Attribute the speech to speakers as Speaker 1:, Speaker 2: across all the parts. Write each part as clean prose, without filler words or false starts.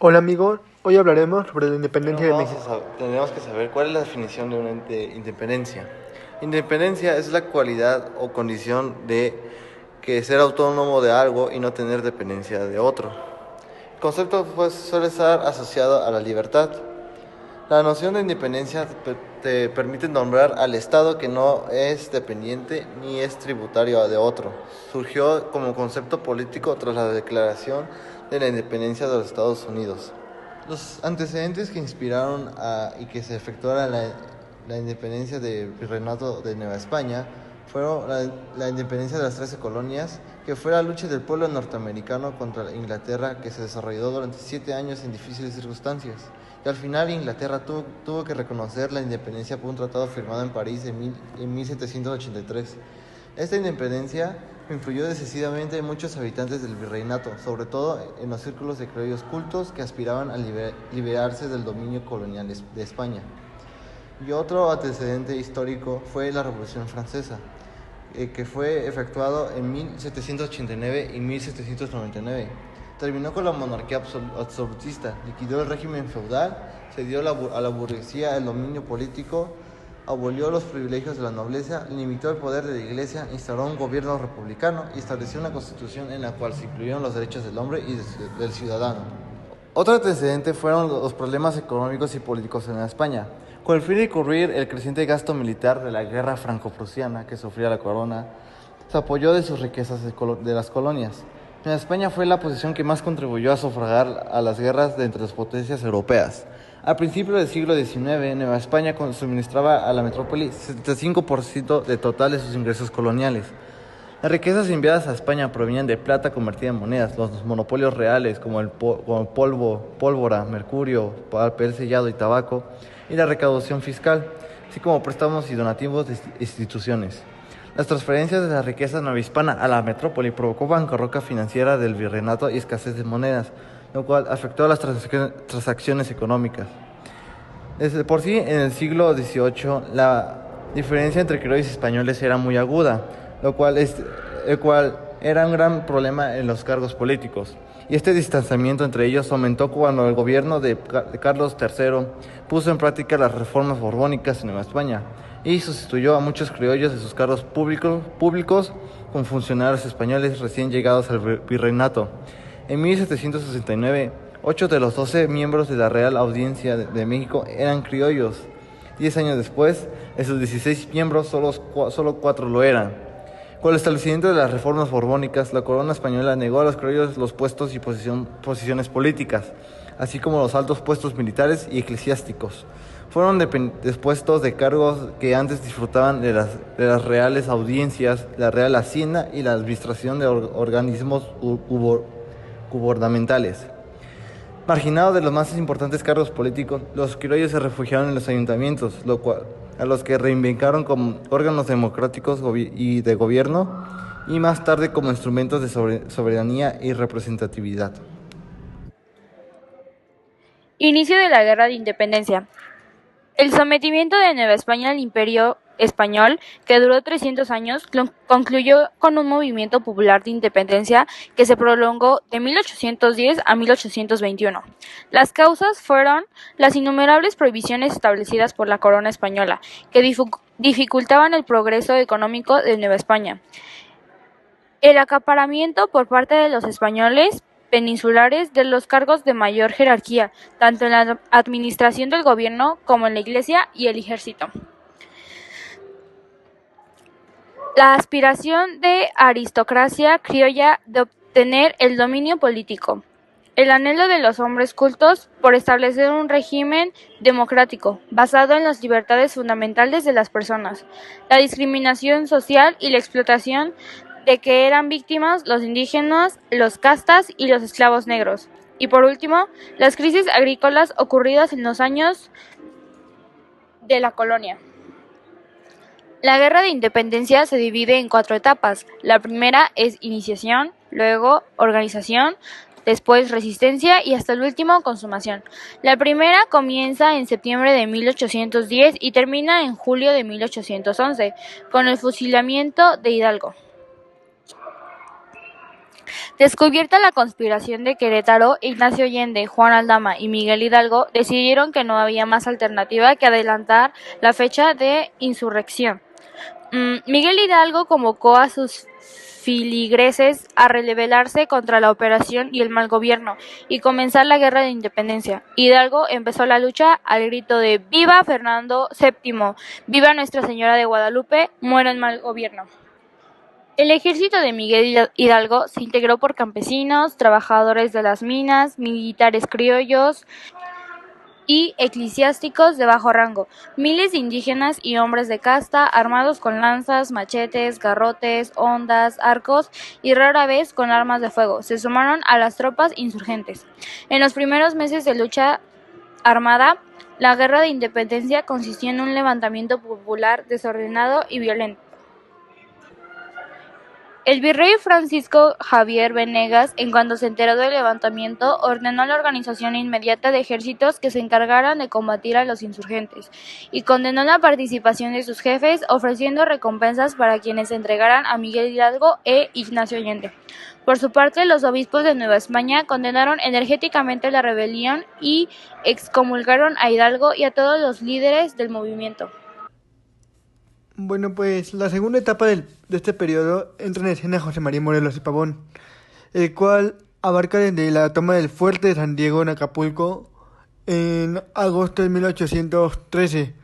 Speaker 1: Hola amigo, hoy hablaremos sobre la independencia de
Speaker 2: Primero
Speaker 1: México.
Speaker 2: tendríamos que saber cuál es la definición de independencia. Independencia es la cualidad o condición de que ser autónomo de algo y no tener dependencia de otro. El concepto pues, suele estar asociado a la libertad. La noción de independencia te permite nombrar al Estado que no es dependiente ni es tributario de otro. Surgió como concepto político tras la declaración de la independencia de los Estados Unidos. Los antecedentes que inspiraron y que se efectuara la independencia del Virreinato de Nueva España fueron la independencia de las 13 colonias, que fue la lucha del pueblo norteamericano contra Inglaterra, que se desarrolló durante 7 años en difíciles circunstancias. Y al final Inglaterra tuvo que reconocer la independencia por un tratado firmado en París en 1783. Esta independencia influyó decisivamente en muchos habitantes del virreinato, sobre todo en los círculos de criollos cultos que aspiraban a liberarse del dominio colonial de España. Y otro antecedente histórico fue la Revolución Francesa, que fue efectuado en 1789 y 1799. Terminó con la monarquía absolutista, liquidó el régimen feudal, cedió a la burguesía el dominio político, abolió los privilegios de la nobleza, limitó el poder de la Iglesia, instauró un gobierno republicano y estableció una constitución en la cual se incluyeron los derechos del hombre y del ciudadano. Otro antecedente fueron los problemas económicos y políticos en España. Con el fin de cubrir el creciente gasto militar de la guerra franco-prusiana que sufría la corona, se apoyó de sus riquezas de las colonias. En España fue la posición que más contribuyó a sufragar a las guerras de entre las potencias europeas. Al principio del siglo XIX, Nueva España suministraba a la metrópoli el 75% de total de sus ingresos coloniales. Las riquezas enviadas a España provenían de plata convertida en monedas, los monopolios reales como como pólvora, mercurio, papel sellado y tabaco, y la recaudación fiscal, así como préstamos y donativos de instituciones. Las transferencias de la riqueza novohispana a la metrópoli provocó bancarrota financiera del virreinato y escasez de monedas, lo cual afectó a las transacciones económicas. Desde por sí, en el siglo XVIII, la diferencia entre criollos y españoles era muy aguda, el cual era un gran problema en los cargos políticos. Y este distanciamiento entre ellos aumentó cuando el gobierno de Carlos III puso en práctica las reformas borbónicas en Nueva España y sustituyó a muchos criollos de sus cargos públicos con funcionarios españoles recién llegados al virreinato. En 1769, 8 de los 12 miembros de la Real Audiencia de México eran criollos. 10 años después, de sus 16 miembros, solo 4 lo eran. Con el establecimiento de las reformas borbónicas, la corona española negó a los criollos los puestos y posiciones políticas, así como los altos puestos militares y eclesiásticos. Fueron depuestos de cargos que antes disfrutaban de las reales audiencias, la real hacienda y la administración de organismos gubernamentales. Marginados de los más importantes cargos políticos, los criollos se refugiaron en los ayuntamientos, a los que reivindicaron como órganos democráticos y de gobierno, y más tarde como instrumentos de soberanía y representatividad.
Speaker 3: Inicio de la Guerra de Independencia. El sometimiento de Nueva España al Imperio español, que duró 300 años, concluyó con un movimiento popular de independencia que se prolongó de 1810 a 1821. Las causas fueron las innumerables prohibiciones establecidas por la corona española, que dificultaban el progreso económico de Nueva España, el acaparamiento por parte de los españoles peninsulares de los cargos de mayor jerarquía, tanto en la administración del gobierno como en la Iglesia y el ejército. La aspiración de aristocracia criolla de obtener el dominio político. El anhelo de los hombres cultos por establecer un régimen democrático, basado en las libertades fundamentales de las personas. La discriminación social y la explotación de que eran víctimas los indígenas, los castas y los esclavos negros. Y por último, las crisis agrícolas ocurridas en los años de la colonia. La Guerra de Independencia se divide en 4 etapas. La primera es iniciación, luego organización, después resistencia y hasta el último consumación. La primera comienza en septiembre de 1810 y termina en julio de 1811, con el fusilamiento de Hidalgo. Descubierta la conspiración de Querétaro, Ignacio Allende, Juan Aldama y Miguel Hidalgo decidieron que no había más alternativa que adelantar la fecha de insurrección. Miguel Hidalgo convocó a sus filigreses a rebelarse contra la operación y el mal gobierno y comenzar la guerra de independencia. Hidalgo empezó la lucha al grito de ¡Viva Fernando VII! ¡Viva Nuestra Señora de Guadalupe! ¡Muera el mal gobierno! El ejército de Miguel Hidalgo se integró por campesinos, trabajadores de las minas, militares criollos y eclesiásticos de bajo rango, miles de indígenas y hombres de casta armados con lanzas, machetes, garrotes, hondas, arcos y rara vez con armas de fuego, se sumaron a las tropas insurgentes. En los primeros meses de lucha armada, la guerra de independencia consistió en un levantamiento popular desordenado y violento. El virrey Francisco Javier Venegas, en cuanto se enteró del levantamiento, ordenó la organización inmediata de ejércitos que se encargaran de combatir a los insurgentes, y condenó la participación de sus jefes, ofreciendo recompensas para quienes se entregaran a Miguel Hidalgo e Ignacio Allende. Por su parte, los obispos de Nueva España condenaron enérgicamente la rebelión y excomulgaron a Hidalgo y a todos los líderes del movimiento.
Speaker 1: Bueno, pues la segunda etapa de este periodo entra en escena José María Morelos y Pavón, el cual abarca desde la toma del fuerte de San Diego en Acapulco en agosto de 1813.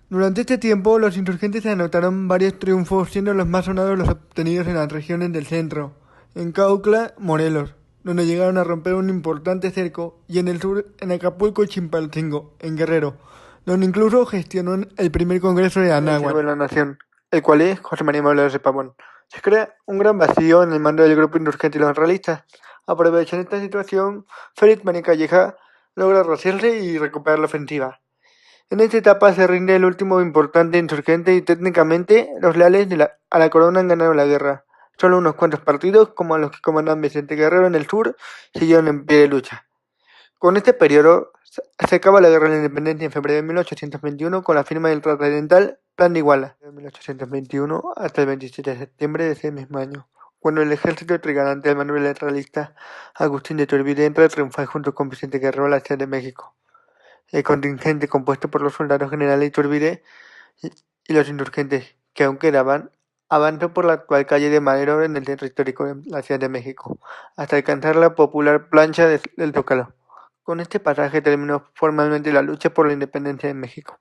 Speaker 1: Durante este tiempo, los insurgentes anotaron varios triunfos, siendo los más sonados los obtenidos en las regiones del centro, en Cuautla, Morelos, donde llegaron a romper un importante cerco, y en el sur, en Acapulco y Chilpancingo, en Guerrero, donde incluso gestionó el primer congreso de Anáhuac de la nación, el cual es José María Morelos de Pavón. Se crea un gran vacío en el mando del grupo insurgente y los realistas. Aprovechando esta situación, Félix María Calleja logra rehacerse y recuperar la ofensiva. En esta etapa se rinde el último importante insurgente y técnicamente los leales a la corona han ganado la guerra. Solo unos cuantos partidos, como los que comandan Vicente Guerrero en el sur, siguieron en pie de lucha. Con este periodo se acaba la guerra de la independencia en febrero de 1821 con la firma del trascendental Plan de Iguala, de 1821 hasta el 27 de septiembre de ese mismo año, cuando el ejército trigarante del mando del realista Agustín de Iturbide entra a triunfar junto con Vicente Guerrero a la Ciudad de México. El contingente compuesto por los soldados generales Iturbide y los insurgentes que aún quedaban avanzó por la actual calle de Madero en el centro histórico de la Ciudad de México, hasta alcanzar la popular plancha del Zócalo. Con este pasaje terminó formalmente la lucha por la independencia de México.